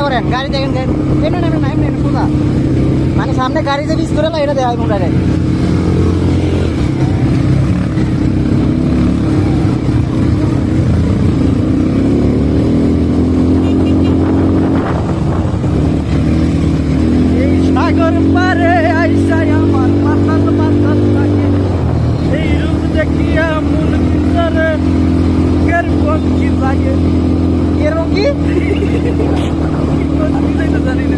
মজা করেন গাড়ি দেখেন এমনি নেবেন না এমনি সোজা মানে সামনে গাড়ি যে বিচ করে না এটা দেওয়া কোনটা সাগর পারে আইসাই আমার মাতাল মাতাল লাগে এই রূপ দেখিয়া মন ভিতরে কেরকম কি লাগে এরকম কি জানি না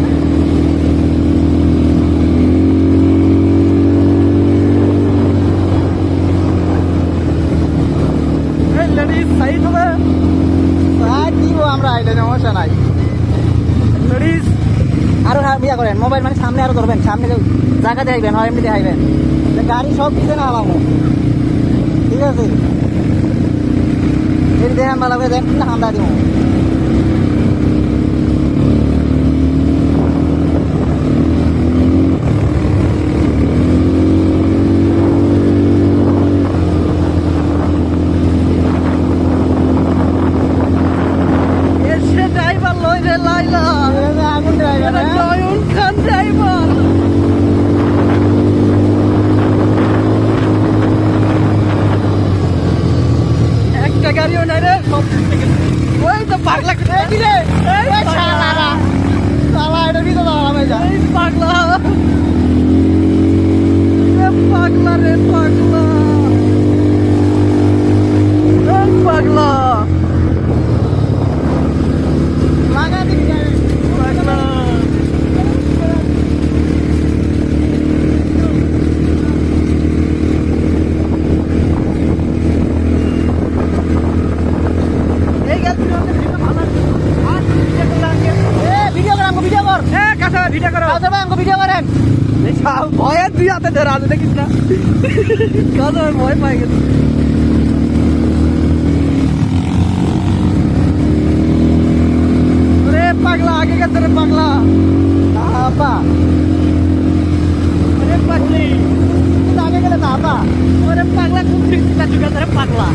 এই লেডিস সাইড হবে দিব আমরা এটা সমস্যা নাই লেডিস আরো বিয়া করেন মোবাইল মানে সামনে আরো ধরবেন সামনে জায়গা দেখাইবেন হয় এমনি দেখাইবেন গাড়ি সব পিছনে হালামো ঠিক আছে যদি দেখেন ভালো করে দেখেন হামলা দিব এসে ড্রাইভার লই রে লাইলা আগুন ড্রাইভার জয়ন খান ড্রাইভার একটা গাড়িও নাই রে সব ওই তো পাগলা এই পাগলা পাগলা রে পাগলা পাগলা পাগলা এই গাড়ি ভিডিও কর ভিডিও কর কাঁচা ভিডিও করো ভিডিও করেন ভয়ের দুই হাতে ধরে আছে দেখিস না কাঁচা ভয় পাই গেছে রে পাগলা আগে গেছে রে পাগলা আপা রে পাগলি আগে গেলে না আপা ওরে পাগলা খুব ঠিক রে পাগলা